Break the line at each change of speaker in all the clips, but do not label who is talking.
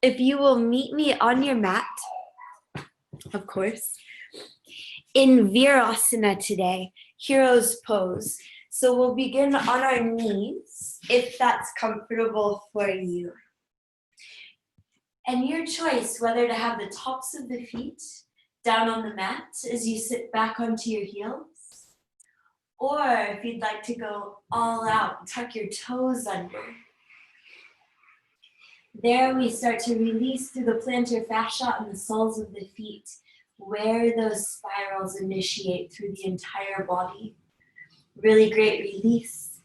if you will meet me on your mat, of course, in Virasana today, hero's pose. So we'll begin on our knees, if that's comfortable for you. And your choice whether to have the tops of the feet down on the mat as you sit back onto your heels, or if you'd like to go all out, tuck your toes under. There we start to release through the plantar fascia and the soles of the feet, where those spirals initiate through the entire body. Really great release.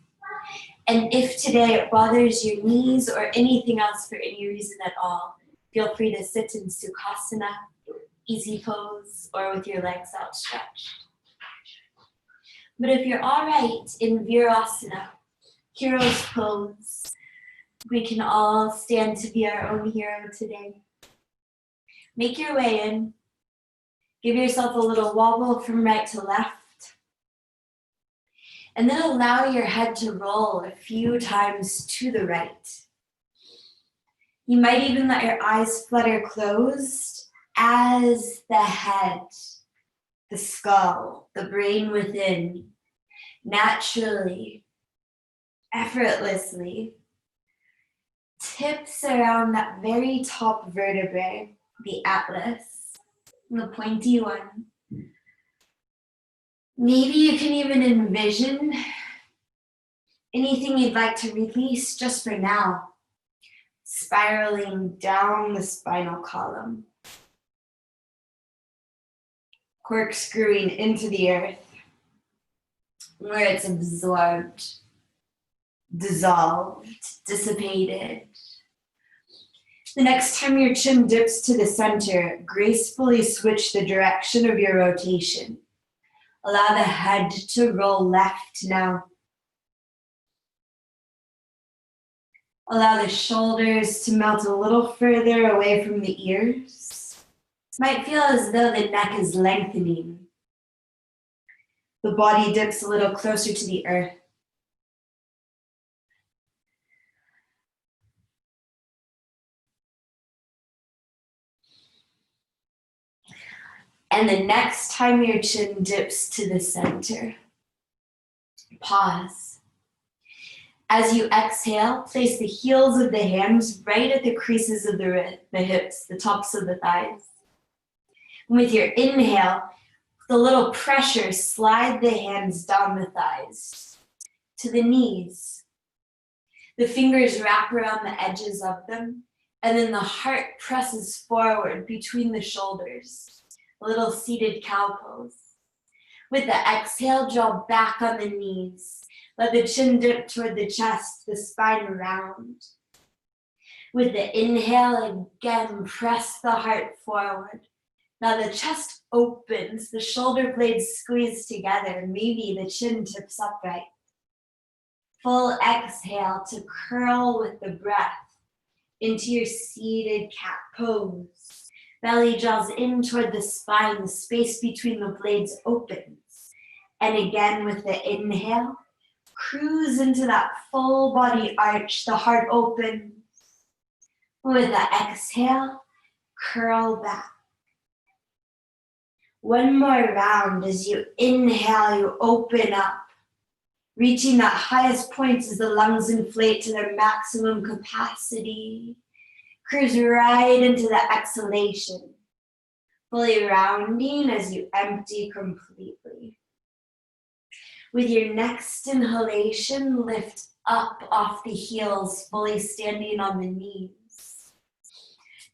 And if today it bothers your knees or anything else for any reason at all, feel free to sit in Sukhasana, easy pose, or with your legs outstretched. But if you're all right in Virasana, hero's pose, we can all stand to be our own hero today. Make your way in. Give yourself a little wobble from right to left. And then allow your head to roll a few times to the right. You might even let your eyes flutter closed as the head, the skull, the brain within, naturally, effortlessly, tips around that very top vertebrae, the atlas, the pointy one. Maybe you can even envision anything you'd like to release just for now, spiraling down the spinal column, corkscrewing into the earth, where it's absorbed, dissolved, dissipated. The next time your chin dips to the center, gracefully switch the direction of your rotation. Allow the head to roll left now. Allow the shoulders to melt a little further away from the ears. Might feel as though the neck is lengthening. The body dips a little closer to the earth. And the next time your chin dips to the center, pause. As you exhale, place the heels of the hands right at the creases of the hips, the tops of the thighs. And with your inhale, with a little pressure, slide the hands down the thighs to the knees. The fingers wrap around the edges of them, and then the heart presses forward between the shoulders. A little seated cow pose. With the exhale, draw back on the knees. Let the chin dip toward the chest, the spine round. With the inhale, again, press the heart forward. Now the chest opens, the shoulder blades squeeze together, maybe the chin tips upright. Full exhale to curl with the breath into your seated cat pose. Belly draws in toward the spine, the space between the blades opens. And again with the inhale, cruise into that full body arch, the heart opens. With the exhale, curl back. One more round. As you inhale, you open up, reaching that highest point as the lungs inflate to their maximum capacity. Cruise right into the exhalation, fully rounding as you empty completely. With your next inhalation, lift up off the heels, fully standing on the knees.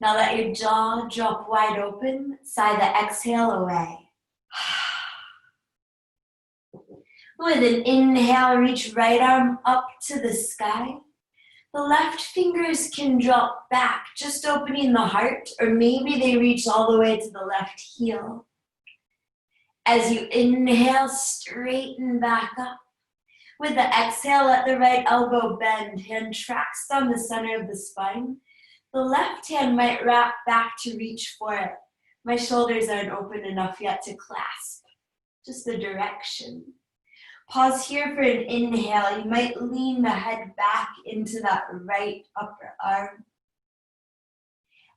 Now let your jaw drop wide open, sigh the exhale away. With an inhale, reach right arm up to the sky. The left fingers can drop back, just opening the heart, or maybe they reach all the way to the left heel. As you inhale, straighten back up. With the exhale, let the right elbow bend, hand tracks down the center of the spine. The left hand might wrap back to reach for it. My shoulders aren't open enough yet to clasp, just the direction. Pause here for an inhale. You might lean the head back into that right upper arm.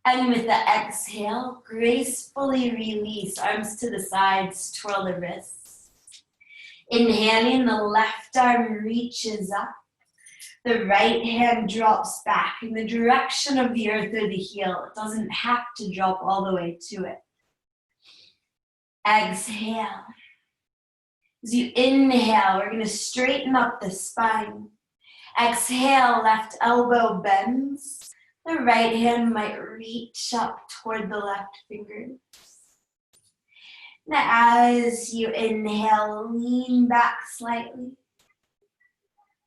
And with the exhale, gracefully release, arms to the sides, twirl the wrists. Inhaling, the left arm reaches up. The right hand drops back in the direction of the earth or the heel. It doesn't have to drop all the way to it. Exhale. As you inhale, we're going to straighten up the spine. Exhale, left elbow bends. The right hand might reach up toward the left fingers. Now, as you inhale, lean back slightly.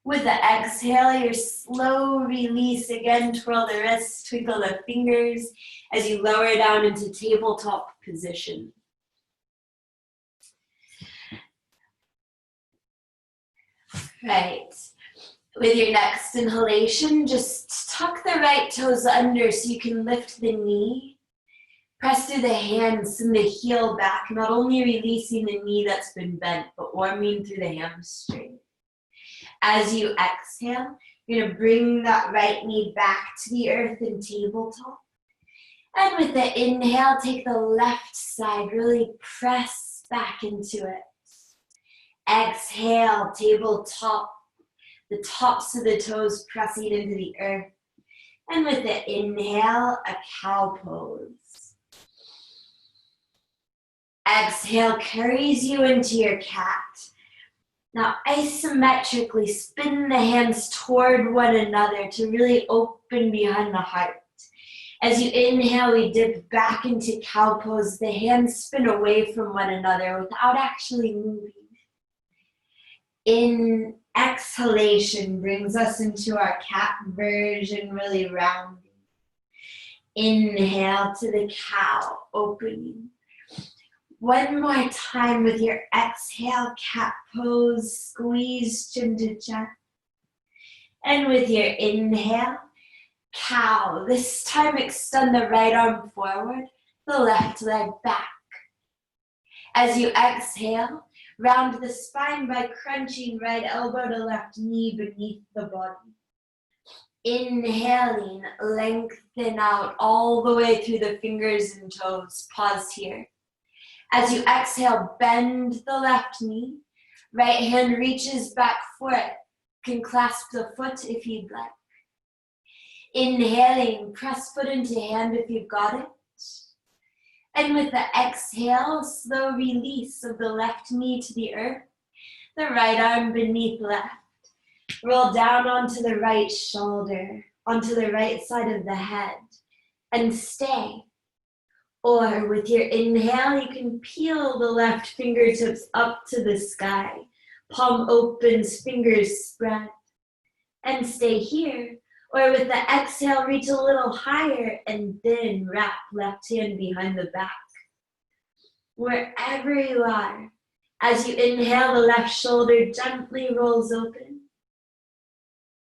With the exhale, your slow release, again, twirl the wrists, twinkle the fingers as you lower down into tabletop position. Right. With your next inhalation, just tuck the right toes under so you can lift the knee. Press through the hands and the heel back, not only releasing the knee that's been bent, but warming through the hamstring. As you exhale, you're going to bring that right knee back to the earth in tabletop. And with the inhale, take the left side, really press back into it. Exhale, tabletop, the tops of the toes pressing into the earth. And with the inhale, a cow pose. Exhale carries you into your cat. Now isometrically spin the hands toward one another to really open behind the heart. As you inhale, we dip back into cow pose. The hands spin away from one another without actually moving. In exhalation brings us into our cat version, really rounding. Inhale to the cow, opening. One more time with your exhale, cat pose, squeeze chin to chest. And with your inhale, cow. This time extend the right arm forward, the left leg back. As you exhale, round the spine by crunching right elbow to left knee beneath the body. Inhaling, lengthen out all the way through the fingers and toes. Pause here. As you exhale, bend the left knee. Right hand reaches back for it. Can clasp the foot if you'd like. Inhaling, press foot into hand if you've got it. And with the exhale, slow release of the left knee to the earth. The right arm beneath left. Roll down onto the right shoulder, onto the right side of the head, and stay. Or with your inhale, you can peel the left fingertips up to the sky. Palm opens, fingers spread. And stay here. Or with the exhale, reach a little higher and then wrap left hand behind the back. Wherever you are, as you inhale, the left shoulder gently rolls open.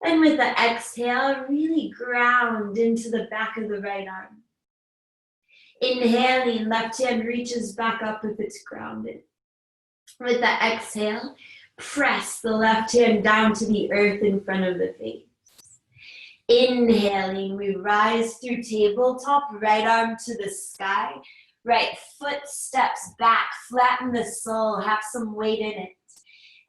And with the exhale, really ground into the back of the right arm. Inhaling, left hand reaches back up if it's grounded. With the exhale, press the left hand down to the earth in front of the face. Inhaling, we rise through tabletop, right arm to the sky, right foot steps back, flatten the sole, have some weight in it,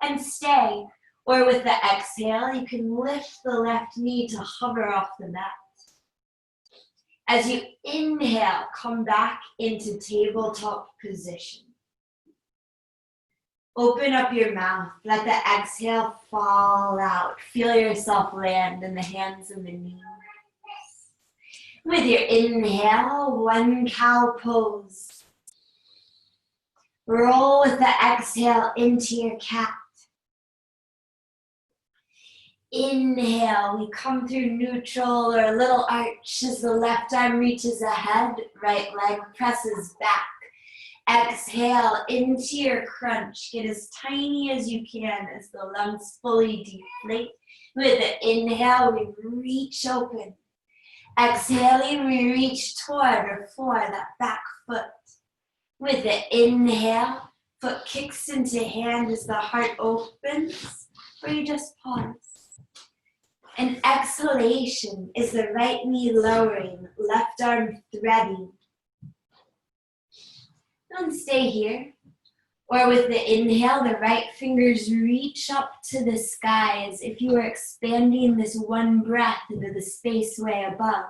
and stay. Or with the exhale, you can lift the left knee to hover off the mat. As you inhale, come back into tabletop position. Open up your mouth, let the exhale fall out. Feel yourself land in the hands and the knees. With your inhale, one cow pose. Roll with the exhale into your cat. Inhale, we come through neutral or a little arch as the left arm reaches ahead, right leg presses back. Exhale into your crunch. Get as tiny as you can as the lungs fully deflate. With the inhale, we reach open. Exhaling, we reach toward or for that back foot. With the inhale, foot kicks into hand as the heart opens, or you just pause. And exhalation is the right knee lowering, left arm threading. Don't stay here. Or with the inhale, the right fingers reach up to the sky as if you are expanding this one breath into the space way above.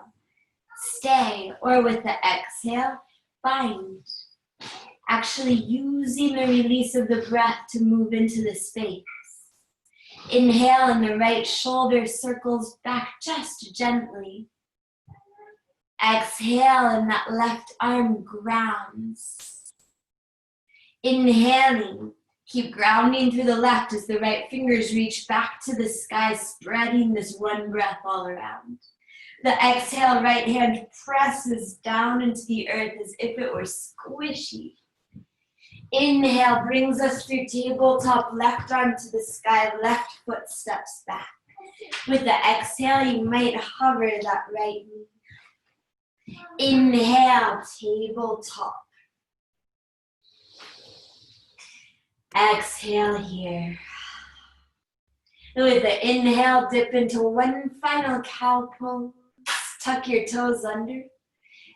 Stay. Or with the exhale, find. Actually using the release of the breath to move into the space. Inhale and the right shoulder circles back just gently. Exhale and that left arm grounds. Inhaling, keep grounding through the left as the right fingers reach back to the sky, spreading this one breath all around. The exhale, right hand presses down into the earth as if it were squishy. Inhale brings us through tabletop, left arm to the sky, left foot steps back. With the exhale, you might hover that right knee. Inhale, tabletop. Exhale here. And with the inhale, dip into one final cow pose. Tuck your toes under.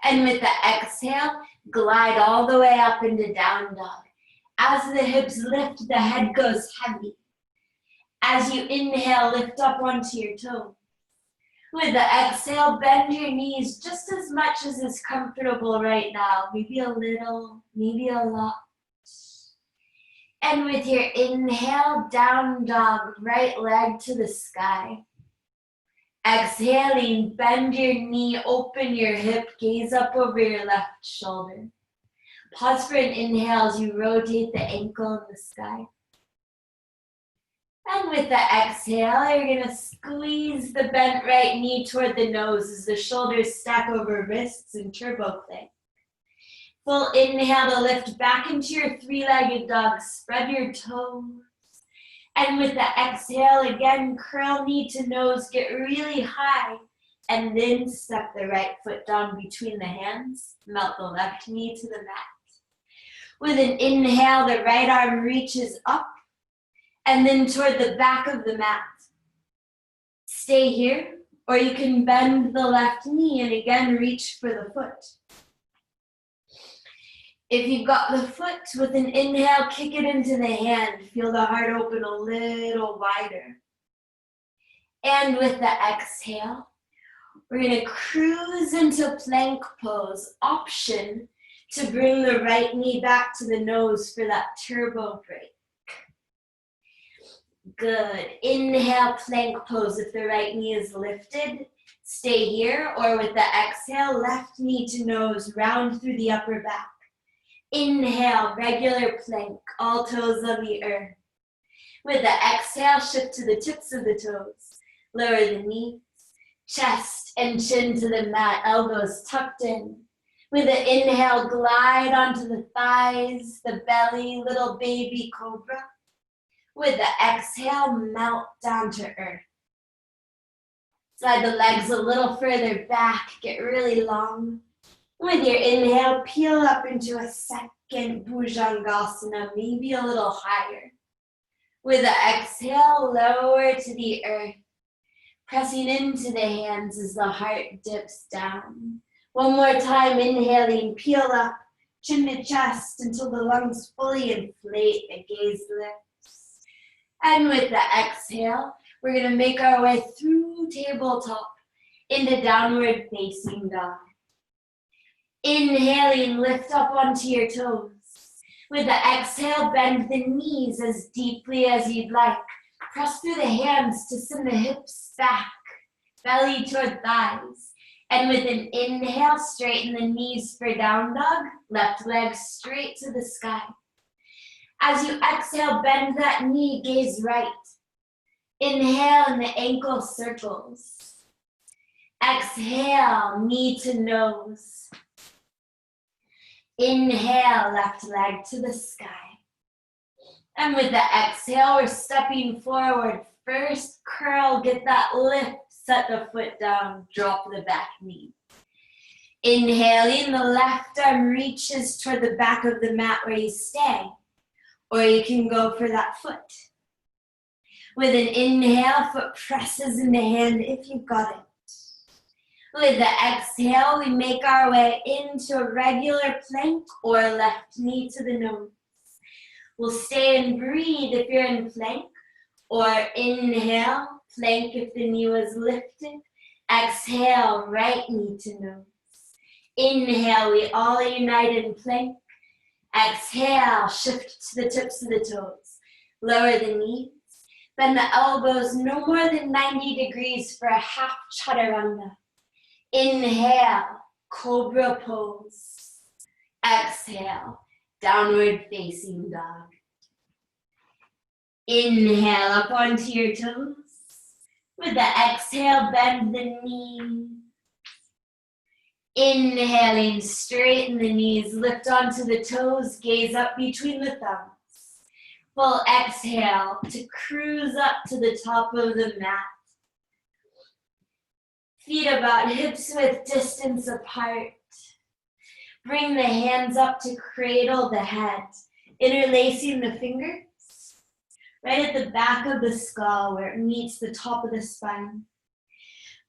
And with the exhale, glide all the way up into down dog. As the hips lift, the head goes heavy. As you inhale, lift up onto your toes. With the exhale, bend your knees just as much as is comfortable right now. Maybe a little, maybe a lot. And with your inhale, down dog, right leg to the sky. Exhaling, bend your knee, open your hip, gaze up over your left shoulder. Pause for an inhale as you rotate the ankle in the sky. And with the exhale, you're going to squeeze the bent right knee toward the nose as the shoulders stack over wrists and turbo plank. Full inhale to lift back into your three-legged dog. Spread your toes. And with the exhale, again, curl knee to nose, get really high. And then step the right foot down between the hands. Melt the left knee to the mat. With an inhale, the right arm reaches up and then toward the back of the mat. Stay here, or you can bend the left knee and again reach for the foot. If you've got the foot, with an inhale, kick it into the hand. Feel the heart open a little wider. And with the exhale, we're going to cruise into plank pose. Option to bring the right knee back to the nose for that turbo break. Good. Inhale, plank pose. If the right knee is lifted, stay here. Or with the exhale, left knee to nose, round through the upper back. Inhale, regular plank, all toes on the earth. With the exhale, shift to the tips of the toes. Lower the knees, chest and chin to the mat, elbows tucked in. With the inhale, glide onto the thighs, the belly, little baby cobra. With the exhale, melt down to earth. Slide the legs a little further back, get really long. With your inhale, peel up into a second Bhujangasana, maybe a little higher. With the exhale, lower to the earth, pressing into the hands as the heart dips down. One more time, inhaling, peel up, chin to chest until the lungs fully inflate, the gaze lifts. And with the exhale, we're going to make our way through tabletop into downward facing dog. Inhaling, lift up onto your toes. With the exhale, bend the knees as deeply as you'd like. Press through the hands to send the hips back, belly toward thighs. And with an inhale, straighten the knees for down dog, left leg straight to the sky. As you exhale, bend that knee, gaze right. Inhale and the ankle circles. Exhale, knee to nose. Inhale, left leg to the sky. And with the exhale, we're stepping forward. First curl, get that lift, set the foot down, drop the back knee. Inhaling, the left arm reaches toward the back of the mat where you stay, or you can go for that foot. With an inhale, foot presses into hand if you've got it. With the exhale, we make our way into a regular plank or left knee to the nose. We'll stay and breathe if you're in plank, or inhale, plank if the knee was lifted. Exhale, right knee to nose. Inhale, we all unite in plank. Exhale, shift to the tips of the toes. Lower the knees. Bend the elbows no more than 90 degrees for a half chaturanga. Inhale, cobra pose. Exhale, downward facing dog. Inhale up onto your toes. With the exhale, bend the knees. Inhaling, straighten the knees, lift onto the toes, gaze up between the thumbs. Full exhale to cruise up to the top of the mat. Feet about hips width distance apart. Bring the hands up to cradle the head, interlacing the fingers right at the back of the skull where it meets the top of the spine.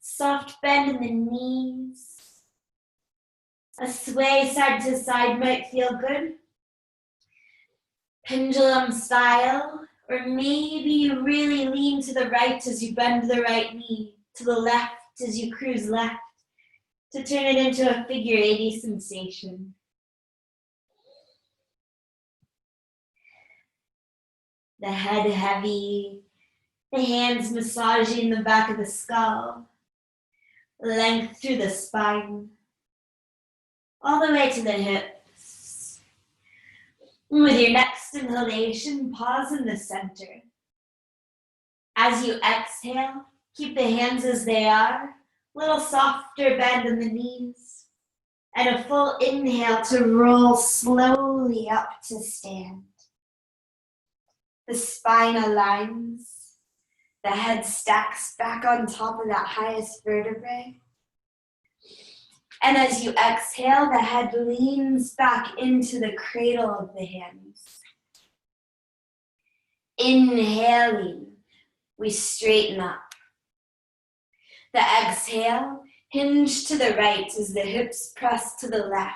Soft bend in the knees. A sway side to side might feel good. Pendulum style, or maybe you really lean to the right as you bend the right knee, to the left as you cruise left, to turn it into a figure 80 sensation. The head heavy, the hands massaging the back of the skull, length through the spine, all the way to the hips. With your next inhalation, pause in the center. As you exhale, keep the hands as they are, little softer bend in the knees, and a full inhale to roll slowly up to stand. The spine aligns, the head stacks back on top of that highest vertebrae. And as you exhale, the head leans back into the cradle of the hands. Inhaling, we straighten up. The exhale, hinge to the right as the hips press to the left.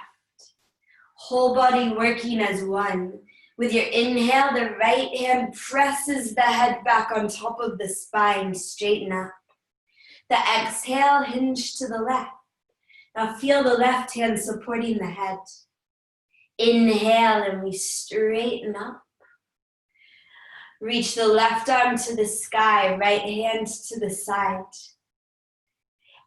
Whole body working as one. With your inhale, the right hand presses the head back on top of the spine, straighten up. The exhale, hinge to the left. Now feel the left hand supporting the head. Inhale and we straighten up. Reach the left arm to the sky, right hand to the side.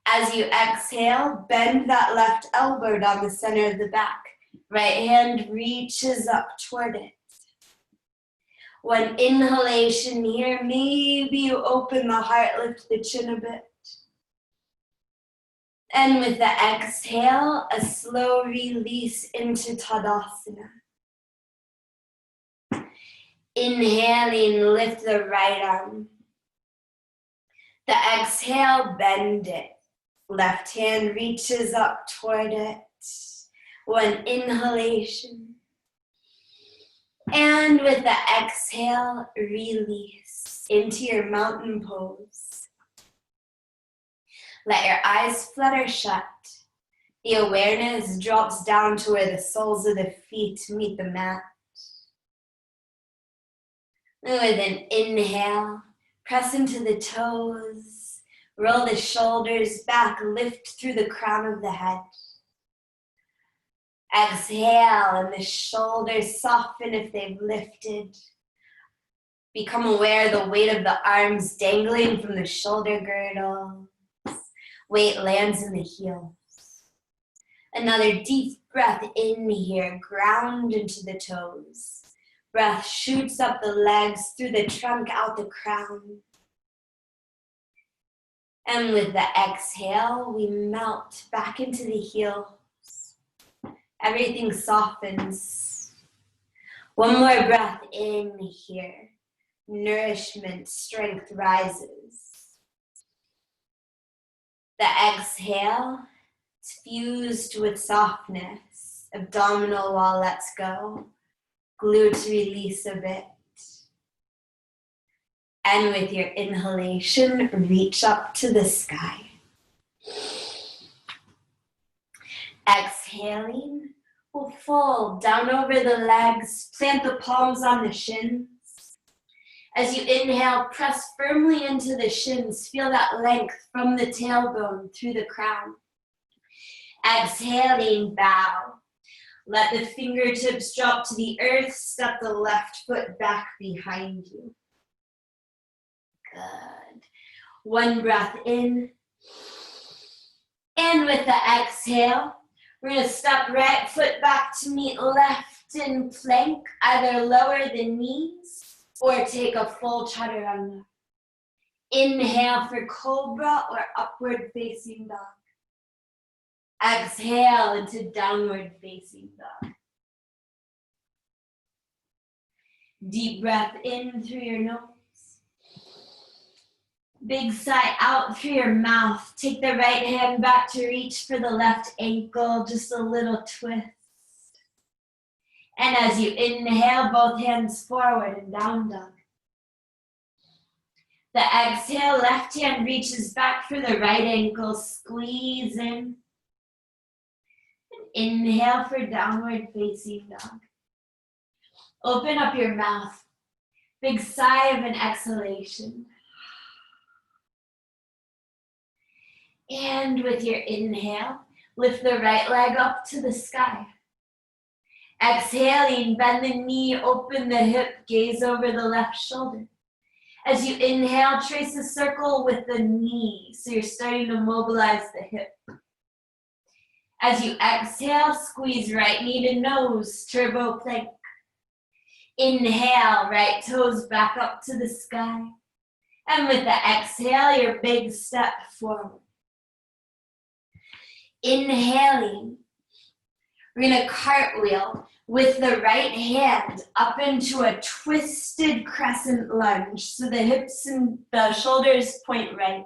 As you exhale, bend that left elbow down the center of the back. Right hand reaches up toward it. One inhalation here, maybe you open the heart, lift the chin a bit. And with the exhale, a slow release into Tadasana. Inhaling, lift the right arm. The exhale, bend it. Left hand reaches up toward it. One inhalation. And with the exhale, release into your mountain pose. Let your eyes flutter shut. The awareness drops down to where the soles of the feet meet the mat. And with an inhale, press into the toes, roll the shoulders back, lift through the crown of the head. Exhale, and the shoulders soften if they've lifted. Become aware of the weight of the arms dangling from the shoulder girdle. Weight lands in the heels. Another deep breath in here, ground into the toes. Breath shoots up the legs, through the trunk, out the crown. And with the exhale, we melt back into the heels. Everything softens. One more breath in here. Nourishment, strength rises. The exhale is fused with softness. Abdominal wall lets go. Glutes release a bit. And with your inhalation, reach up to the sky. Exhaling, we'll fold down over the legs, plant the palms on the shins. As you inhale, press firmly into the shins. Feel that length from the tailbone through the crown. Exhaling, bow. Let the fingertips drop to the earth. Step the left foot back behind you. Good. One breath in. And with the exhale, we're going to step right foot back to meet left in plank. Either lower the knees or take a full chaturanga. Inhale for cobra or upward facing dog. Exhale into downward facing dog. Deep breath in through your nose. Big sigh out through your mouth. Take the right hand back to reach for the left ankle, just a little twist. And as you inhale, both hands forward and down dog. The exhale, left hand reaches back for the right ankle, squeeze in. And inhale for downward facing dog. Open up your mouth. Big sigh of an exhalation. And with your inhale, lift the right leg up to the sky. Exhaling, bend the knee, open the hip, gaze over the left shoulder. As you inhale, trace a circle with the knee, so you're starting to mobilize the hip. As you exhale, squeeze right knee to nose, turbo plank. Inhale, right toes back up to the sky. And with the exhale, your big step forward. Inhaling, we're going to cartwheel with the right hand up into a twisted crescent lunge, so the hips and the shoulders point right.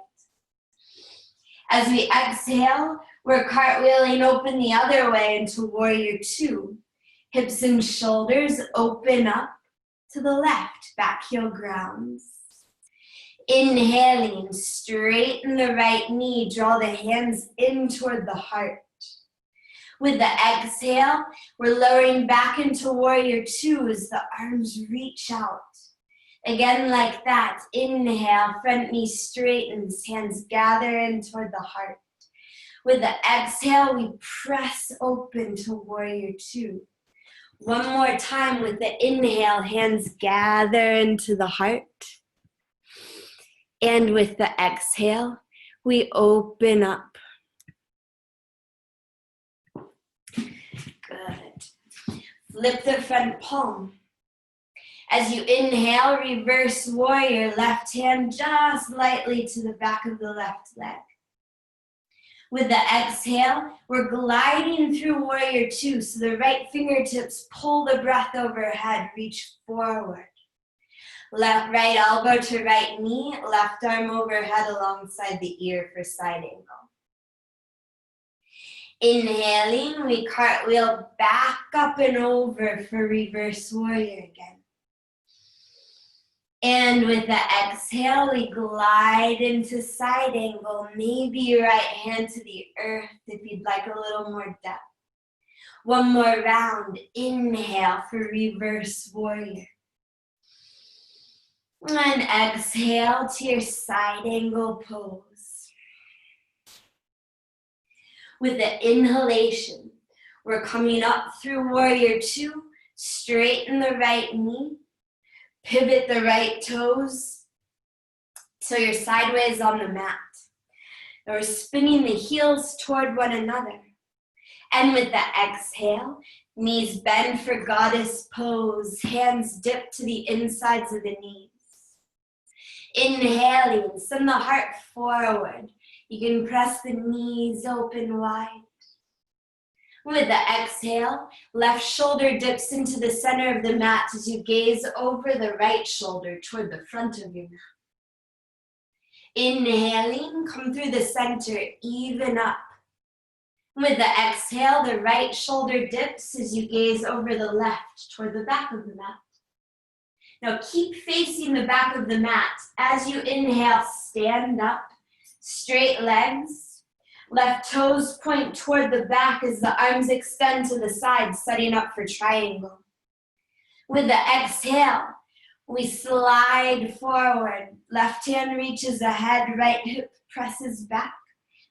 As we exhale, we're cartwheeling open the other way into warrior two. Hips and shoulders open up to the left, back heel grounds. Inhaling, straighten the right knee, draw the hands in toward the heart. With the exhale, we're lowering back into warrior two as the arms reach out. Again, like that, inhale, front knee straightens, hands gather in toward the heart. With the exhale, we press open to warrior two. One more time with the inhale, hands gather into the heart. And with the exhale, we open up. Good. Flip the front palm. As you inhale, reverse warrior, left hand just lightly to the back of the left leg. With the exhale, we're gliding through warrior two, so the right fingertips pull the breath overhead, reach forward. Left, right elbow to right knee, left arm overhead alongside the ear for side angle. Inhaling, we cartwheel back up and over for reverse warrior again. And with the exhale, we glide into side angle, maybe right hand to the earth if you'd like a little more depth. One more round, inhale for reverse warrior. And exhale to your side angle pose. With the inhalation, we're coming up through warrior two, straighten the right knee, pivot the right toes so you're sideways on the mat. And we're spinning the heels toward one another. And with the exhale, knees bend for goddess pose, hands dip to the insides of the knees. Inhaling, send the heart forward. You can press the knees open wide. With the exhale, left shoulder dips into the center of the mat as you gaze over the right shoulder toward the front of your mat. Inhaling, come through the center, even up. With the exhale, the right shoulder dips as you gaze over the left toward the back of the mat. Now keep facing the back of the mat. As you inhale, stand up, straight legs. Left toes point toward the back as the arms extend to the side, setting up for triangle. With the exhale, we slide forward. Left hand reaches ahead, right hip presses back.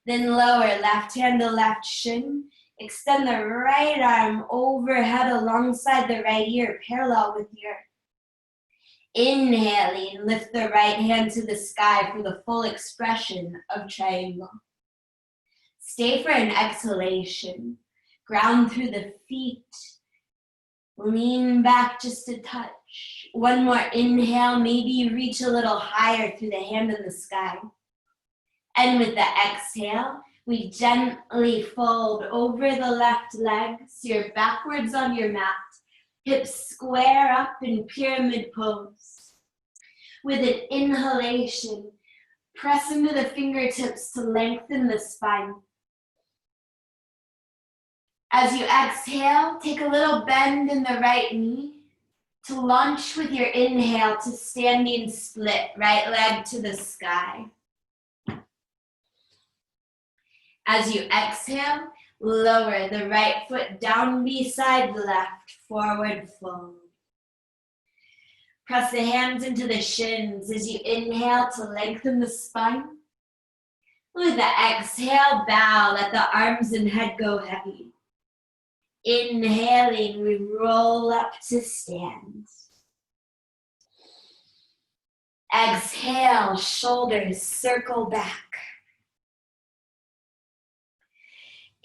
Then lower, left hand to left shin. Extend the right arm overhead alongside the right ear, parallel with the earth. Inhaling, lift the right hand to the sky for the full expression of triangle. Stay for an exhalation. Ground through the feet. Lean back just a touch. One more inhale, maybe reach a little higher through the hand in the sky. And with the exhale, we gently fold over the left leg, so you're backwards on your mat. Hips square up in pyramid pose. With an inhalation, press into the fingertips to lengthen the spine. As you exhale, take a little bend in the right knee to launch with your inhale to standing split, right leg to the sky. As you exhale, lower the right foot down beside the left, forward fold. Press the hands into the shins as you inhale to lengthen the spine. With the exhale, bow, let the arms and head go heavy. Inhaling, we roll up to stand. Exhale, shoulders circle back.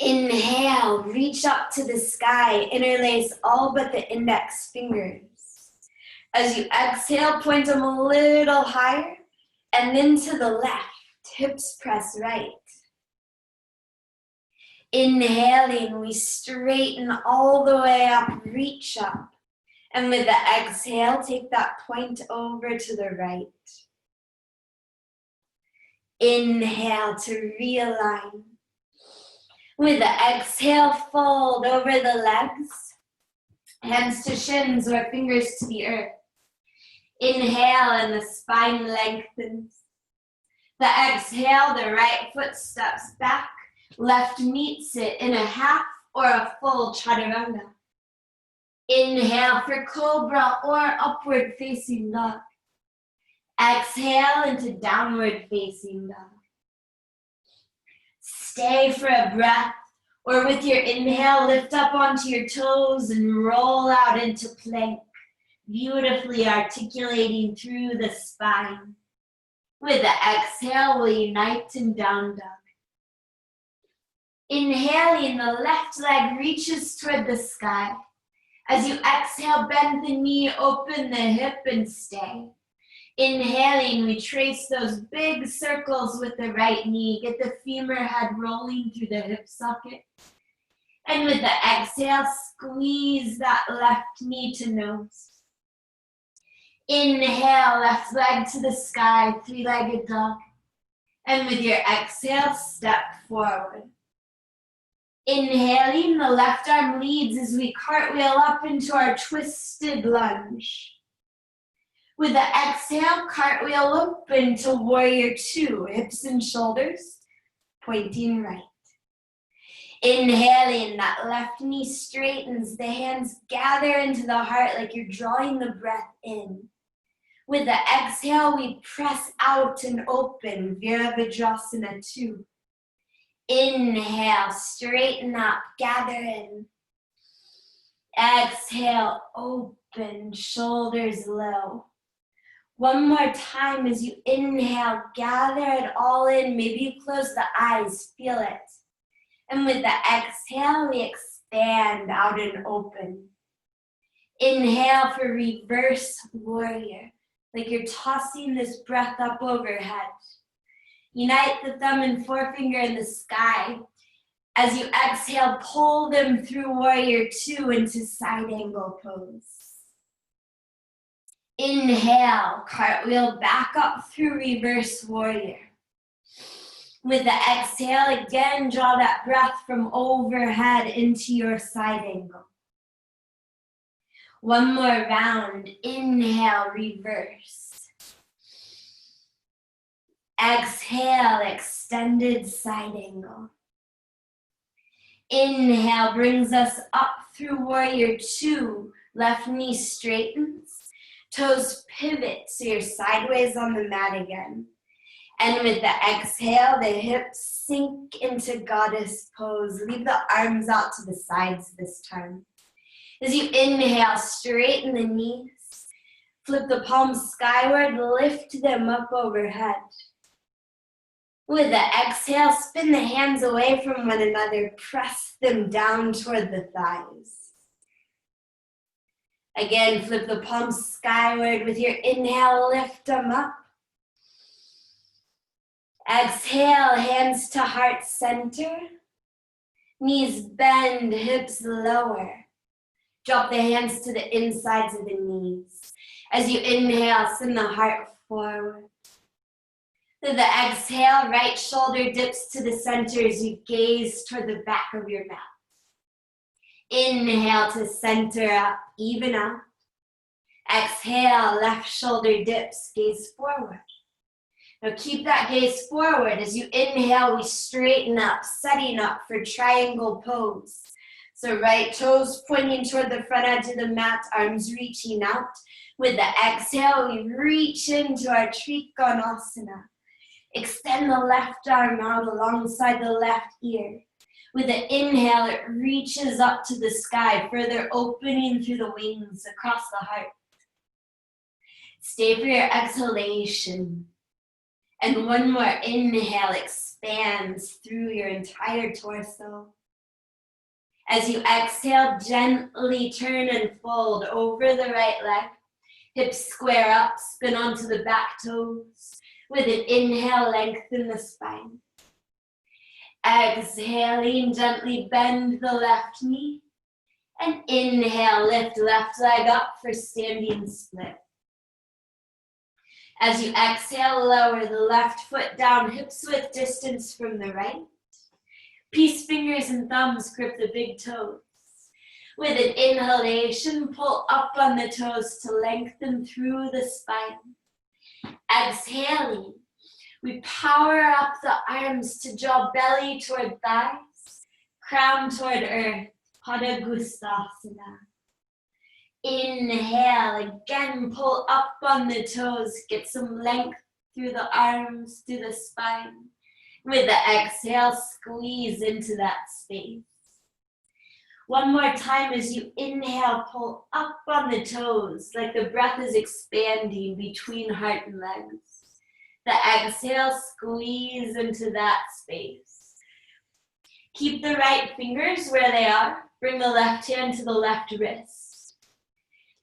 Inhale, reach up to the sky, interlace all but the index fingers. As you exhale, point them a little higher, and then to the left, hips press right. Inhaling, we straighten all the way up, reach up. And with the exhale, take that point over to the right. Inhale to realign. With the exhale, fold over the legs. Hands to shins or fingers to the earth. Inhale and the spine lengthens. The exhale, the right foot steps back. Left meets it in a half or a full chaturanga. Inhale for cobra or upward facing dog. Exhale into downward facing dog. Stay for a breath, or with your inhale, lift up onto your toes and roll out into plank, beautifully articulating through the spine. With the exhale, we'll unite in down dog. Inhaling, the left leg reaches toward the sky. As you exhale, bend the knee, open the hip, and stay. Inhaling, we trace those big circles with the right knee. Get the femur head rolling through the hip socket. And with the exhale, squeeze that left knee to nose. Inhale, left leg to the sky, three-legged dog. And with your exhale, step forward. Inhaling, the left arm leads as we cartwheel up into our twisted lunge. With the exhale, cartwheel open to warrior two, hips and shoulders pointing right. Inhaling, that left knee straightens, the hands gather into the heart like you're drawing the breath in. With the exhale, we press out and open, Virabhadrasana 2. Inhale, straighten up, gather in. Exhale, open, shoulders low. One more time as you inhale, gather it all in. Maybe you close the eyes, feel it. And with the exhale, we expand out and open. Inhale for reverse warrior, like you're tossing this breath up overhead. Unite the thumb and forefinger in the sky. As you exhale, pull them through warrior two into side angle pose. Inhale, cartwheel back up through reverse warrior. With the exhale, again, draw that breath from overhead into your side angle. One more round. Inhale, reverse. Exhale, extended side angle. Inhale brings us up through warrior two. Left knee straightens. Toes pivot so you're sideways on the mat again. And with the exhale, the hips sink into goddess pose. Leave the arms out to the sides this time. As you inhale, straighten the knees. Flip the palms skyward, lift them up overhead. With the exhale, spin the hands away from one another. Press them down toward the thighs. Again, flip the palms skyward. With your inhale, lift them up. Exhale, hands to heart center. Knees bend, hips lower. Drop the hands to the insides of the knees. As you inhale, send the heart forward. With the exhale, right shoulder dips to the center as you gaze toward the back of your mat. Inhale to center up, even out. Exhale, left shoulder dips, gaze forward. Now keep that gaze forward. As you inhale, we straighten up, setting up for triangle pose. So right toes pointing toward the front edge of the mat, arms reaching out. With the exhale, we reach into our Trikonasana. Extend the left arm out alongside the left ear. With the inhale, it reaches up to the sky, further opening through the wings across the heart. Stay for your exhalation. And one more inhale expands through your entire torso. As you exhale, gently turn and fold over the right leg. Hips square up, spin onto the back toes. With an inhale, lengthen the spine. Exhaling, gently bend the left knee. And inhale, lift left leg up for standing split. As you exhale, lower the left foot down, hips width distance from the right. Peace fingers and thumbs grip the big toes. With an inhalation, pull up on the toes to lengthen through the spine. Exhaling, we power up the arms to draw belly toward thighs, crown toward earth, Padagustasana. Inhale, again pull up on the toes, get some length through the arms, through the spine. With the exhale, squeeze into that space. One more time as you inhale, pull up on the toes, like the breath is expanding between heart and legs. The exhale, squeeze into that space. Keep the right fingers where they are. Bring the left hand to the left wrist.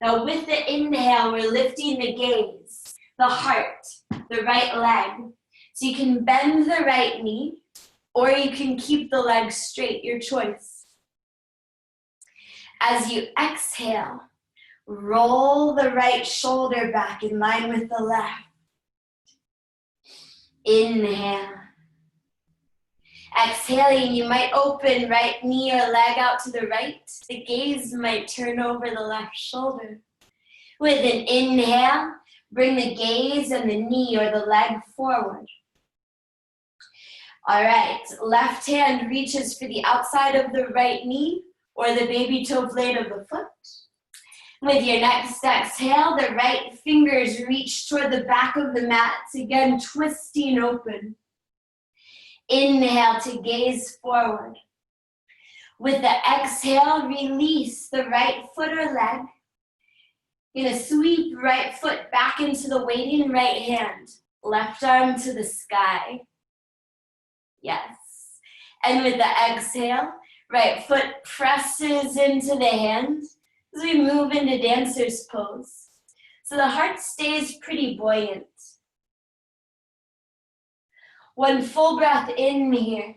Now with the inhale, we're lifting the gaze, the heart, the right leg. So you can bend the right knee, or you can keep the leg straight, your choice. As you exhale, roll the right shoulder back in line with the left. Inhale. Exhaling, you might open right knee or leg out to the right. The gaze might turn over the left shoulder. With an inhale, bring the gaze and the knee or the leg forward. All right, left hand reaches for the outside of the right knee or the baby toe blade of the foot. With your next exhale, the right fingers reach toward the back of the mat, again twisting open. Inhale to gaze forward. With the exhale, release the right foot or leg. You're gonna sweep right foot back into the waiting right hand. Left arm to the sky. Yes. And with the exhale, right foot presses into the hand as we move into dancer's pose. So the heart stays pretty buoyant. One full breath in here.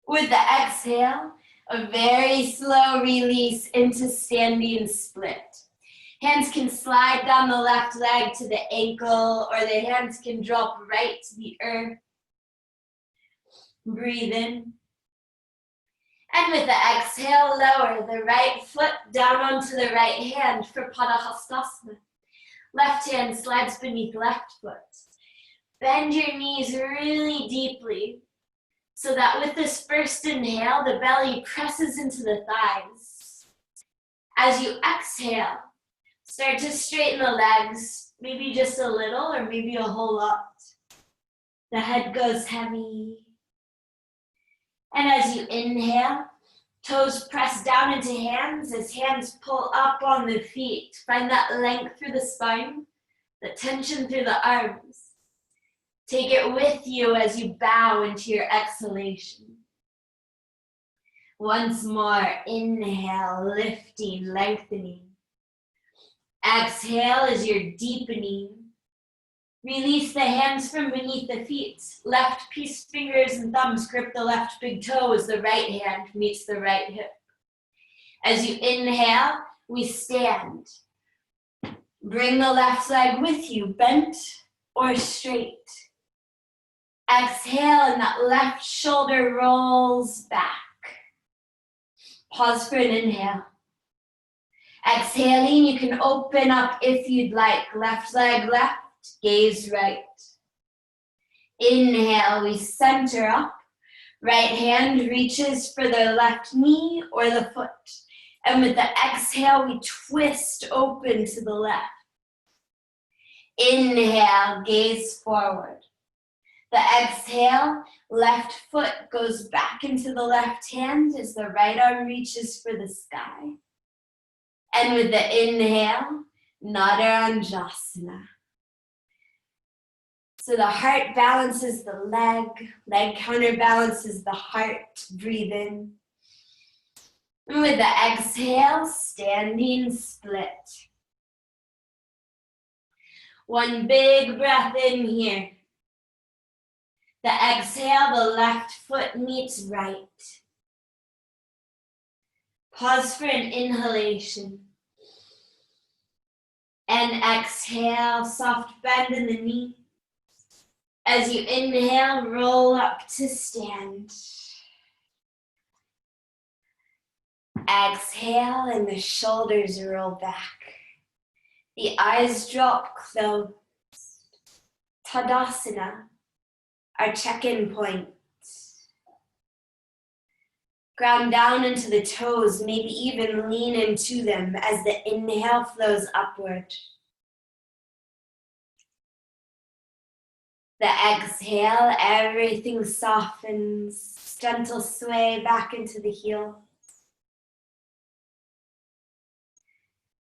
With the exhale, a very slow release into standing split. Hands can slide down the left leg to the ankle, or the hands can drop right to the earth. Breathe in. And with the exhale, lower the right foot down onto the right hand for Padahastasana. Left hand slides beneath left foot. Bend your knees really deeply so that with this first inhale, the belly presses into the thighs. As you exhale, start to straighten the legs, maybe just a little or maybe a whole lot. The head goes heavy. And as you inhale, toes press down into hands as hands pull up on the feet. Find that length through the spine, the tension through the arms. Take it with you as you bow into your exhalation. Once more, inhale, lifting, lengthening. Exhale as you're deepening. Release the hands from beneath the feet. Left peace fingers and thumbs grip the left big toe as the right hand meets the right hip. As you inhale, we stand. Bring the left leg with you, bent or straight. Exhale and that left shoulder rolls back. Pause for an inhale. Exhaling, you can open up if you'd like. Left leg left. Gaze right. Inhale, we center up. Right hand reaches for the left knee or the foot. And with the exhale, we twist open to the left. Inhale, gaze forward. The exhale, left foot goes back into the left hand as the right arm reaches for the sky. And with the inhale, Naranjasana. So the heart balances the leg counterbalances the heart, breathe in. And with the exhale, standing split. One big breath in here. The exhale, the left foot meets right. Pause for an inhalation. And exhale, soft bend in the knee. As you inhale, roll up to stand. Exhale, and the shoulders roll back. The eyes drop closed. Tadasana, our check-in point. Ground down into the toes, maybe even lean into them as the inhale flows upward. The exhale, everything softens, gentle sway back into the heel.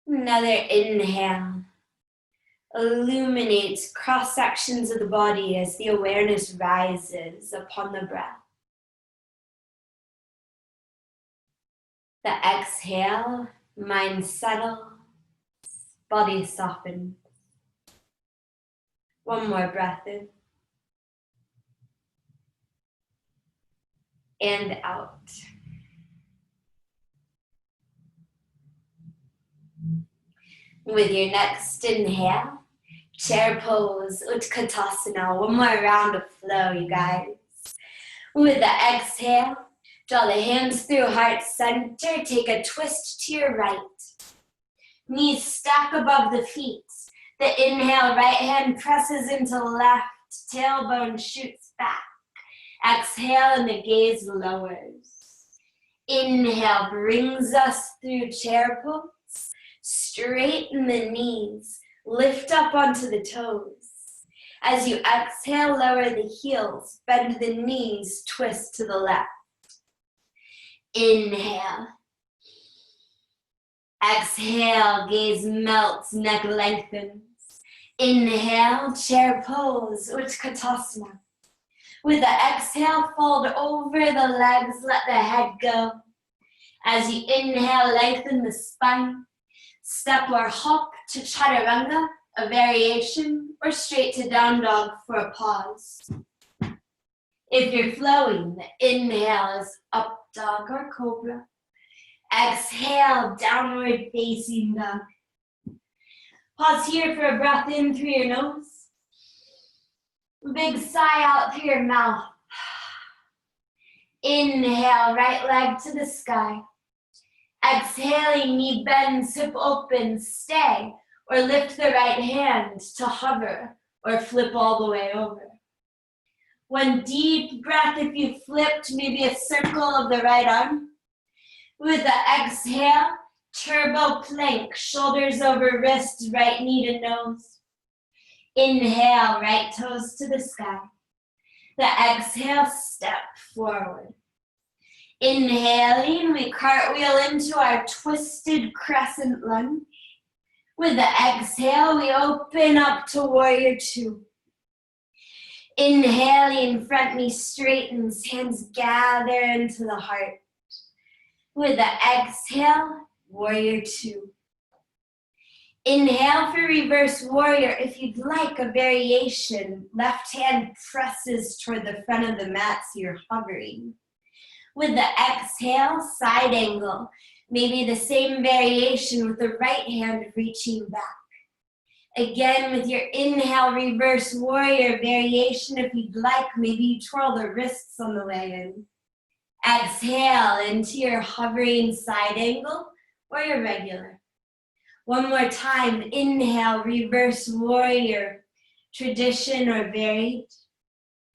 Another inhale. Illuminates cross sections of the body as the awareness rises upon the breath. The exhale, mind settles, body softens. One more breath in. And out. With your next inhale, chair pose, Utkatasana. One more round of flow, you guys. With the exhale, draw the hands through heart center. Take a twist to your right. Knees stack above the feet. The inhale, right hand presses into left. Tailbone shoots back. Exhale and the gaze lowers. Inhale brings us through chair pose. Straighten the knees. Lift up onto the toes. As you exhale, lower the heels. Bend the knees. Twist to the left. Inhale. Exhale, gaze melts, neck lengthens. Inhale, chair pose, Utkatasana. With the exhale, fold over the legs, let the head go. As you inhale, lengthen the spine. Step or hop to chaturanga, a variation, or straight to down dog for a pause. If you're flowing, the inhale is up dog or cobra. Exhale, downward facing dog. Pause here for a breath in through your nose. Big sigh out through your mouth. Inhale, right leg to the sky. Exhaling, knee bends, hip opens, stay, or lift the right hand to hover, or flip all the way over. One deep breath, if you flipped, maybe a circle of the right arm. With the exhale, turbo plank, shoulders over wrists, right knee to nose. Inhale, right toes to the sky. The exhale, step forward. Inhaling, we cartwheel into our twisted crescent lunge. With the exhale, we open up to warrior two. Inhaling, front knee straightens, hands gather into the heart. With the exhale, warrior two. Inhale for reverse warrior. If you'd like a variation, left hand presses toward the front of the mat so you're hovering. With the exhale, side angle. Maybe the same variation with the right hand reaching back. Again, with your inhale, reverse warrior variation. If you'd like, maybe you twirl the wrists on the way in. Exhale into your hovering side angle or your regular. One more time, inhale, reverse warrior, tradition or varied.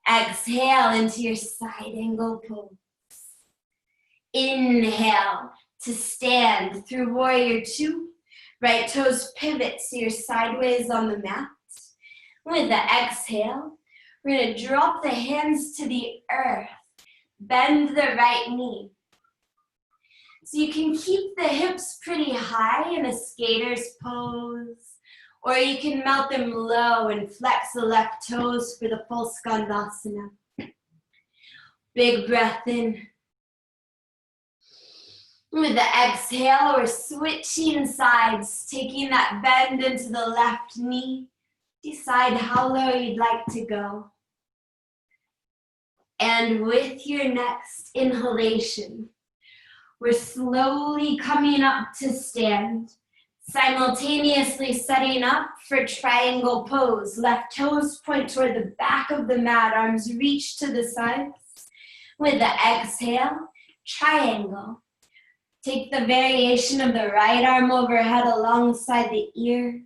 Exhale into your side angle pose. Inhale to stand through warrior two. Right toes pivot so you're sideways on the mat. With the exhale, we're going to drop the hands to the earth. Bend the right knee. So you can keep the hips pretty high in a skater's pose, or you can melt them low and flex the left toes for the full Skandasana. Big breath in. With the exhale, we're switching sides, taking that bend into the left knee. Decide how low you'd like to go. And with your next inhalation, we're slowly coming up to stand, simultaneously setting up for triangle pose. Left toes point toward the back of the mat, arms reach to the sides. With the exhale, triangle. Take the variation of the right arm overhead alongside the ear.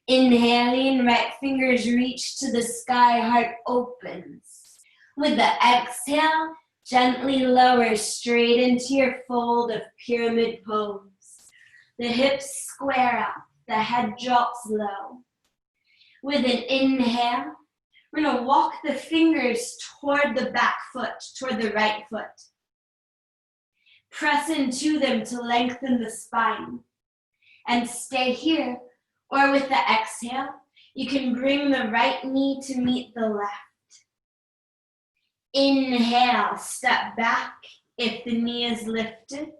Inhaling, right fingers reach to the sky, heart opens. With the exhale, gently lower straight into your fold of pyramid pose. The hips square up, the head drops low. With an inhale, we're going to walk the fingers toward the back foot, toward the right foot. Press into them to lengthen the spine. And stay here, or with the exhale, you can bring the right knee to meet the left. Inhale, step back if the knee is lifted.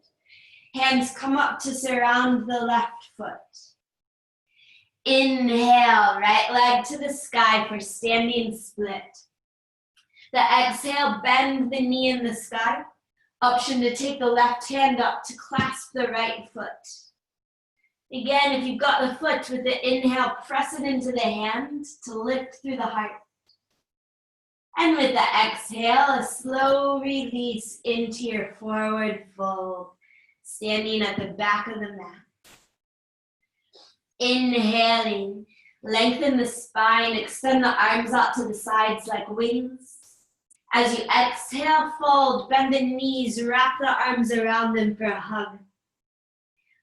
Hands come up to surround the left foot. Inhale, right leg to the sky for standing split. The exhale, bend the knee in the sky. Option to take the left hand up to clasp the right foot. Again, if you've got the foot with the inhale, press it into the hand to lift through the heart. And with the exhale, a slow release into your forward fold, standing at the back of the mat. Inhaling, lengthen the spine, extend the arms out to the sides like wings. As you exhale, fold, bend the knees, wrap the arms around them for a hug.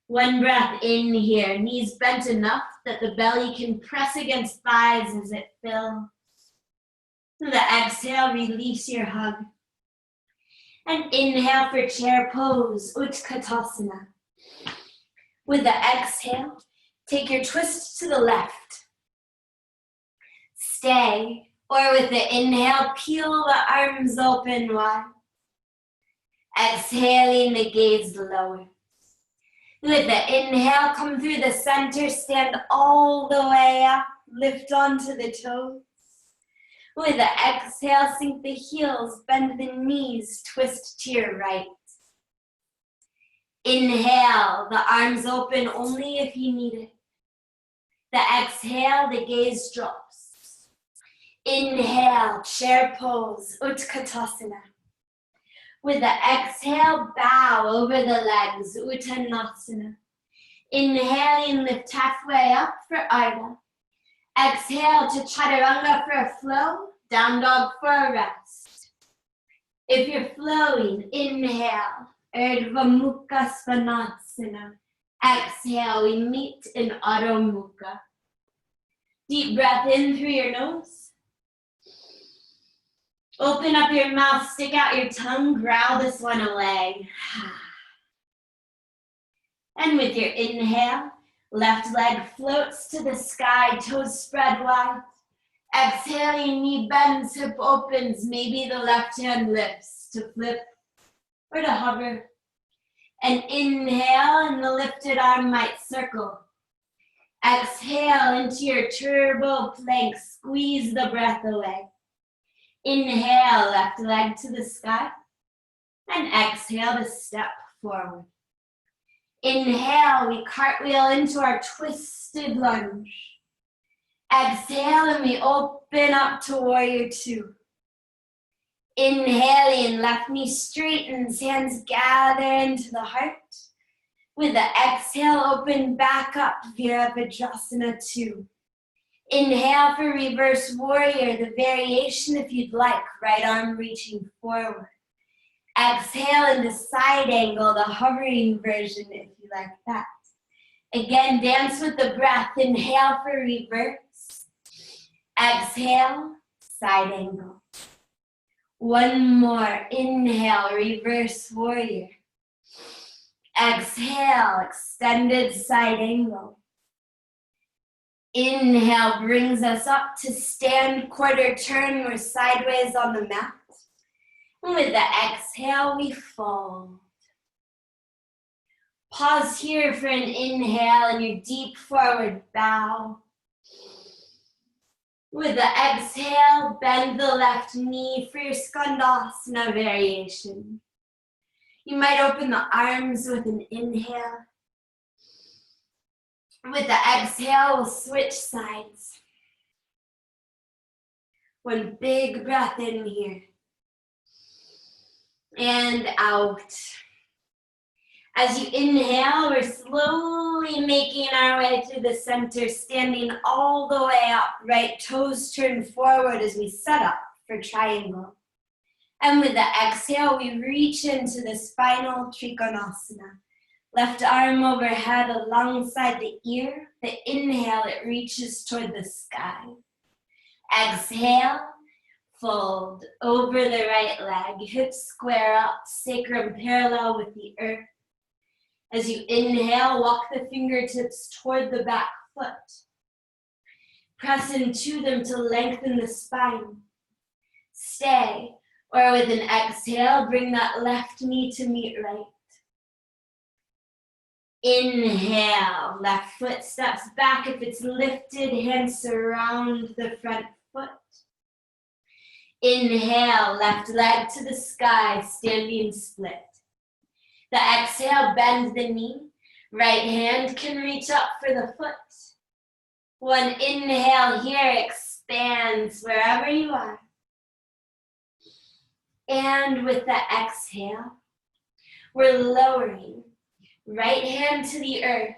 One breath in here, knees bent enough that the belly can press against thighs as it fills. With the exhale, release your hug. And inhale for chair pose, Utkatasana. With the exhale, take your twist to the left. Stay, or with the inhale, peel the arms open wide. Exhaling, the gaze lowers. With the inhale, come through the center, stand all the way up, lift onto the toes. With the exhale, sink the heels, bend the knees, twist to your right. Inhale, the arms open only if you need it. The exhale, the gaze drops. Inhale, chair pose, Utkatasana. With the exhale, bow over the legs, Uttanasana. Inhaling, lift halfway up for Ardha. Exhale to Chaturanga for a flow, down dog for a rest. If you're flowing, inhale, Urdhva Mukha Svanasana. Exhale, we meet in Adho Mukha. Deep breath in through your nose. Open up your mouth, stick out your tongue, growl this one away. And with your inhale, left leg floats to the sky, toes spread wide. Exhaling, knee bends, hip opens, maybe the left hand lifts to flip or to hover. And inhale, and the lifted arm might circle. Exhale into your turbo plank, squeeze the breath away. Inhale, left leg to the sky, and exhale to step forward. Inhale, we cartwheel into our twisted lunge. Exhale, and we open up to warrior two. Inhaling, left knee straightens, hands gather into the heart. With the exhale, open back up, Virabhadrasana 2. Inhale for reverse warrior, the variation if you'd like, right arm reaching forward. Exhale into side angle, the hovering version if you like that. Again, dance with the breath. Inhale for reverse. Exhale, side angle. One more. Inhale, reverse warrior. Exhale, extended side angle. Inhale brings us up to stand quarter turn. We're sideways on the mat. And with the exhale, we fold. Pause here for an inhale and your deep forward bow. With the exhale, bend the left knee for your Skandasana variation. You might open the arms with an inhale. With the exhale, we'll switch sides. One big breath in here. And out. As you inhale, we're slowly making our way through the center, standing all the way up, right toes turn forward as we set up for triangle. And with the exhale, we reach into the spinal Trikonasana. Left arm overhead alongside the ear. The inhale, it reaches toward the sky. Exhale, fold over the right leg, hips square up, sacrum parallel with the earth. As you inhale, walk the fingertips toward the back foot. Press into them to lengthen the spine. Stay, or with an exhale, bring that left knee to meet right. Inhale, left foot steps back. If it's lifted, hands surround the front foot. Inhale, left leg to the sky, standing split. The exhale, bend the knee. Right hand can reach up for the foot. One inhale here expands wherever you are. And with the exhale, we're lowering. Right hand to the earth.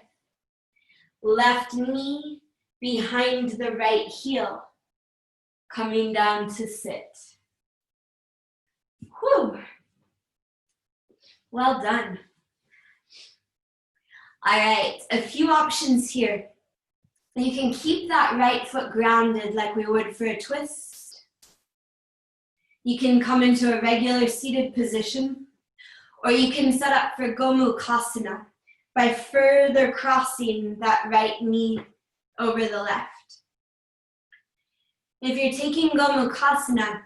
Left knee behind the right heel. Coming down to sit. Whew. Well done. All right, a few options here. You can keep that right foot grounded like we would for a twist. You can come into a regular seated position, or you can set up for Gomukhasana by further crossing that right knee over the left. If you're taking Gomukhasana,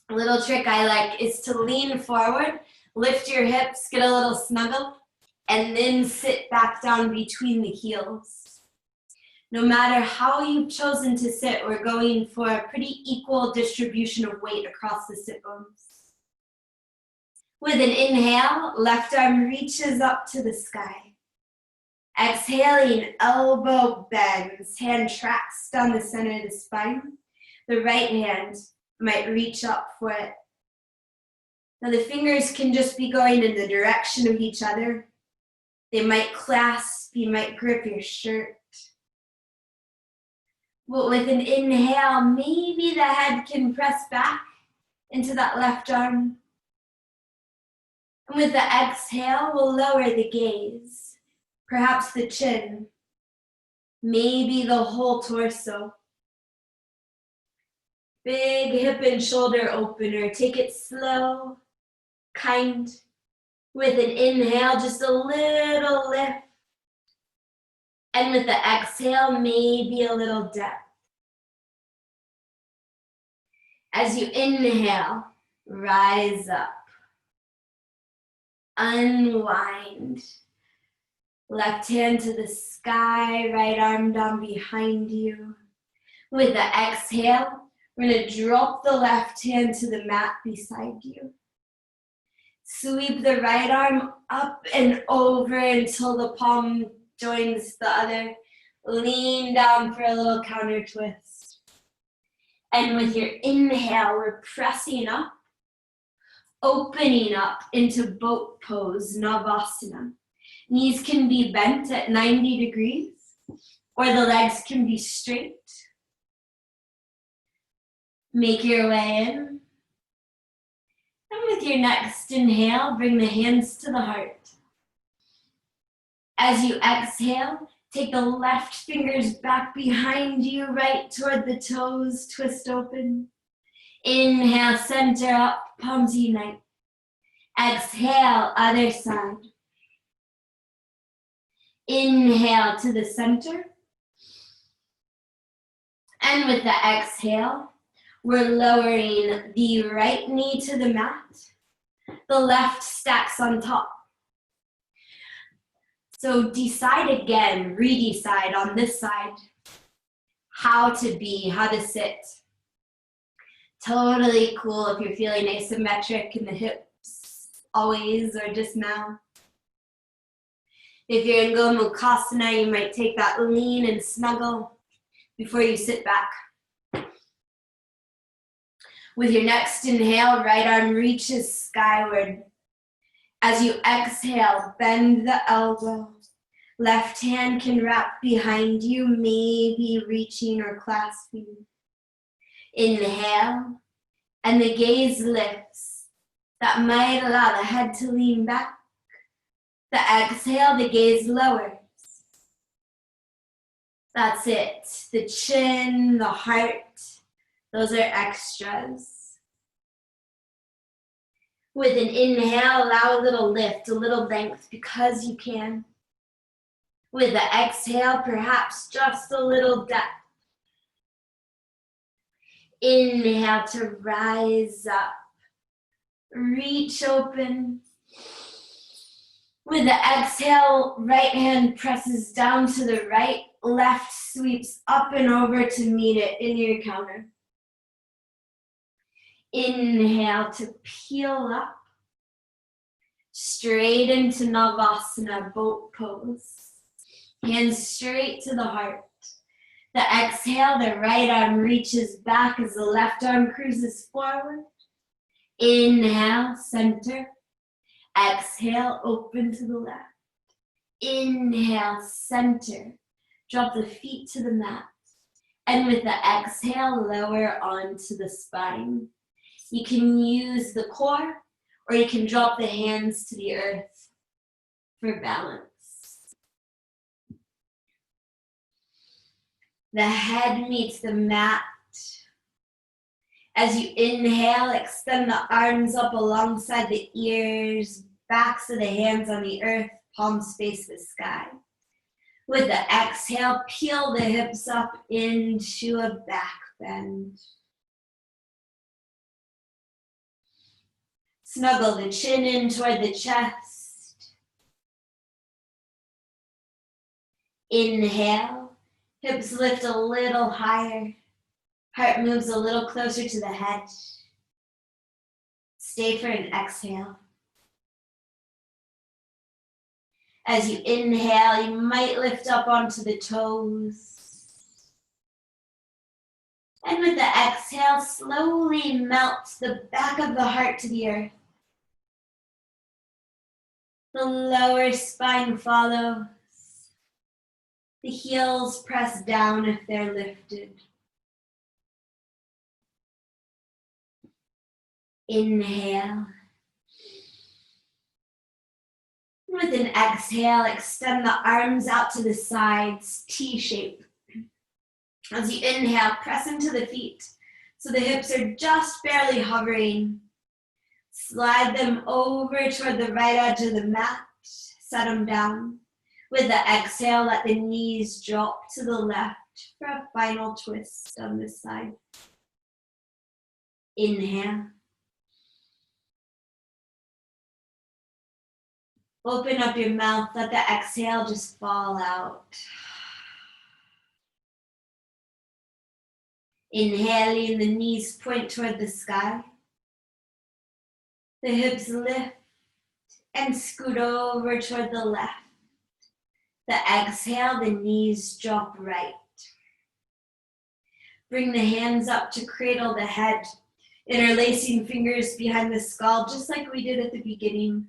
a little trick I like is to lean forward, lift your hips, get a little snuggle, and then sit back down between the heels. No matter how you've chosen to sit, we're going for a pretty equal distribution of weight across the sit bones. With an inhale, left arm reaches up to the sky. Exhaling, elbow bends, hand tracks down the center of the spine. The right hand might reach up for it. Now the fingers can just be going in the direction of each other. They might clasp, you might grip your shirt. But with an inhale, maybe the head can press back into that left arm. And with the exhale, we'll lower the gaze, perhaps the chin, maybe the whole torso. Big hip and shoulder opener. Take it slow, kind. With an inhale, just a little lift. And with the exhale, maybe a little depth. As you inhale, rise up. Unwind. Left hand to the sky, right arm down behind you. With the exhale, we're going to drop the left hand to the mat beside you. Sweep the right arm up and over until the palm joins the other. Lean down for a little counter twist. And with your inhale, we're pressing up, opening up into boat pose, Savasana. Knees can be bent at 90 degrees, or the legs can be straight. Make your way in. And with your next inhale, bring the hands to the heart. As you exhale, take the left fingers back behind you, right toward the toes, twist open. Inhale, center up, palms unite. Exhale, other side. Inhale to the center. And with the exhale, we're lowering the right knee to the mat. The left stacks on top. So decide again, redecide on this side, how to be, how to sit. Totally cool if you're feeling asymmetric in the hips, always, or just now. If you're in Gomukhasana, you might take that lean and snuggle before you sit back. With your next inhale, right arm reaches skyward. As you exhale, bend the elbow. Left hand can wrap behind you, maybe reaching or clasping. Inhale, and the gaze lifts. That might allow the head to lean back. The exhale, the gaze lowers. That's it. The chin, the heart, those are extras. With an inhale, allow a little lift, a little length because you can. With the exhale, perhaps just a little depth. Inhale to rise up. Reach open. With the exhale, right hand presses down to the right, left sweeps up and over to meet it in your counter. Inhale to peel up, straight into Navasana, boat pose. Hands straight to the heart. The exhale, the right arm reaches back as the left arm cruises forward. Inhale, center. Exhale, open to the left. Inhale, center. Drop the feet to the mat. And with the exhale, lower onto the spine. You can use the core, or you can drop the hands to the earth for balance. The head meets the mat. As you inhale, extend the arms up alongside the ears, backs of the hands on the earth, palms face the sky. With the exhale, peel the hips up into a back bend. Snuggle the chin in toward the chest. Inhale, hips lift a little higher. Heart moves a little closer to the head. Stay for an exhale. As you inhale, you might lift up onto the toes. And with the exhale, slowly melt the back of the heart to the earth. The lower spine follows. The heels press down if they're lifted. Inhale. With an exhale, extend the arms out to the sides, T shape. As you inhale, press into the feet so the hips are just barely hovering. Slide them over toward the right edge of the mat. Set them down. With the exhale, let the knees drop to the left for a final twist on this side. Inhale. Open up your mouth, let the exhale just fall out. Inhaling, the knees point toward the sky. The hips lift and scoot over toward the left. The exhale, the knees drop right. Bring the hands up to cradle the head, interlacing fingers behind the skull, just like we did at the beginning.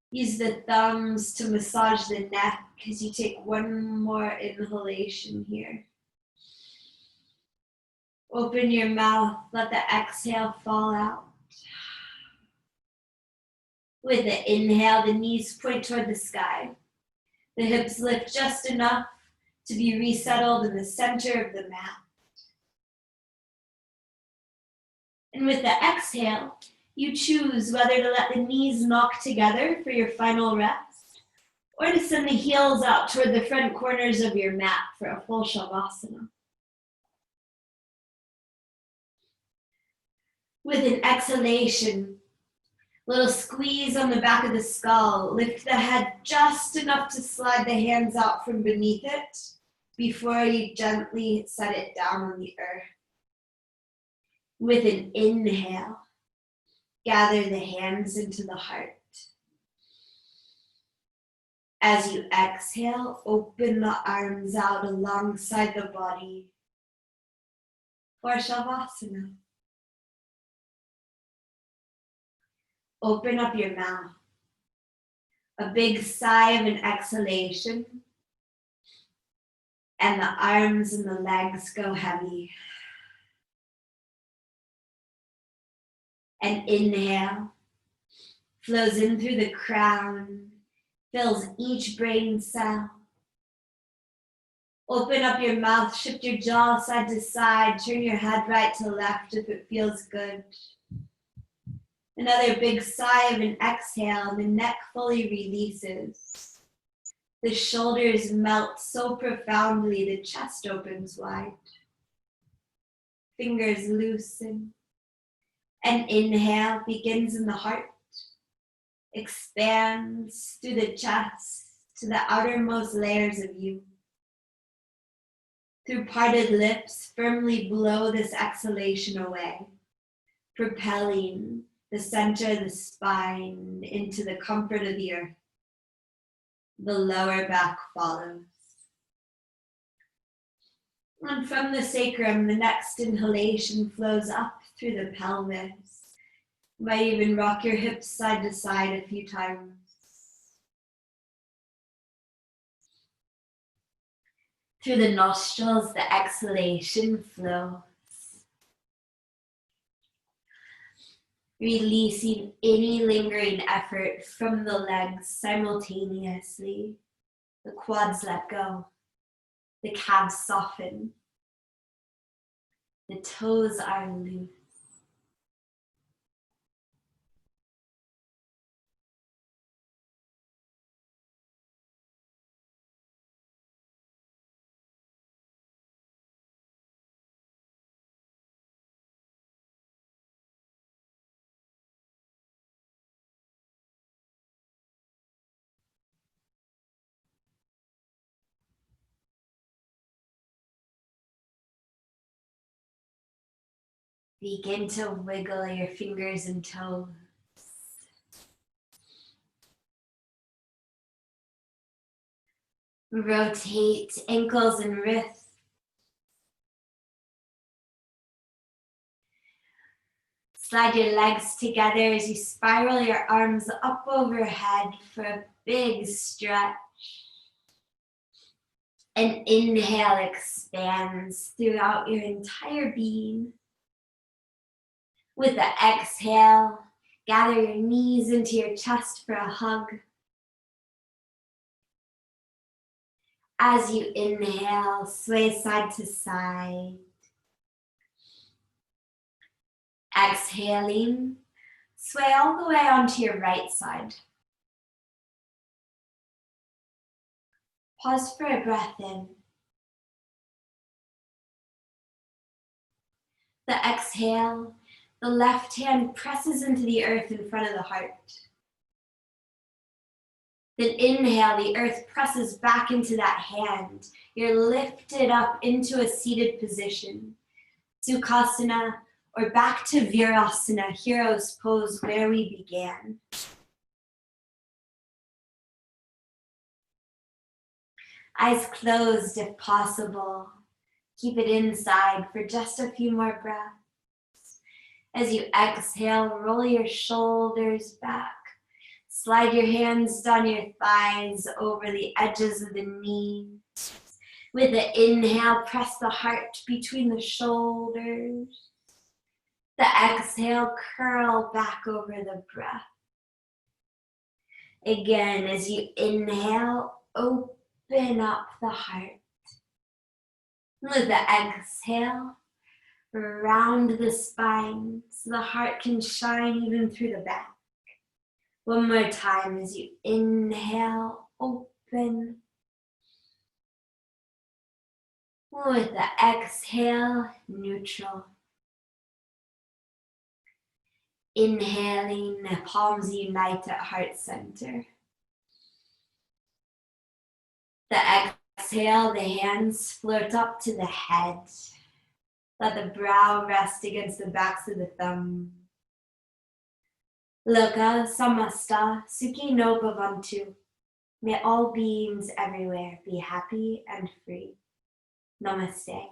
Use the thumbs to massage the neck as you take one more inhalation here. Open your mouth, let the exhale fall out. With the inhale, the knees point toward the sky. The hips lift just enough to be resettled in the center of the mat. And with the exhale, you choose whether to let the knees knock together for your final rest or to send the heels out toward the front corners of your mat for a full Savasana. With an exhalation, little squeeze on the back of the skull. Lift the head just enough to slide the hands out from beneath it before you gently set it down on the earth. With an inhale, gather the hands into the heart. As you exhale, open the arms out alongside the body for Savasana. Open up your mouth. A big sigh of an exhalation. And the arms and the legs go heavy. And inhale flows in through the crown, fills each brain cell. Open up your mouth, shift your jaw side to side, turn your head right to left if it feels good. Another big sigh of an exhale, and the neck fully releases. The shoulders melt so profoundly, the chest opens wide. Fingers loosen. An inhale begins in the heart, expands through the chest to the outermost layers of you. Through parted lips, firmly blow this exhalation away, propelling the center of the spine into the comfort of the earth. The lower back follows. And from the sacrum, the next inhalation flows up through the pelvis. You might even rock your hips side to side a few times. Through the nostrils, the exhalation flows. Releasing any lingering effort from the legs simultaneously. The quads let go. The calves soften. The toes are loose. Begin to wiggle your fingers and toes. Rotate ankles and wrists. Slide your legs together as you spiral your arms up overhead for a big stretch. And inhale expands throughout your entire being. With the exhale, gather your knees into your chest for a hug. As you inhale, sway side to side. Exhaling, sway all the way onto your right side. Pause for a breath in. The exhale, the left hand presses into the earth in front of the heart. Then inhale, the earth presses back into that hand. You're lifted up into a seated position. Sukhasana, or back to Virasana, hero's pose where we began. Eyes closed if possible. Keep it inside for just a few more breaths. As you exhale, roll your shoulders back. Slide your hands down your thighs over the edges of the knees. With the inhale, press the heart between the shoulders. The exhale, curl back over the breath. Again, as you inhale, open up the heart. With the exhale, round the spine so the heart can shine even through the back. One more time as you inhale, open. With the exhale, neutral. Inhaling, the palms unite at heart center. The exhale, the hands float up to the head. Let the brow rest against the backs of the thumbs. Loka samasta sukhi no bhavantu. May all beings everywhere be happy and free. Namaste.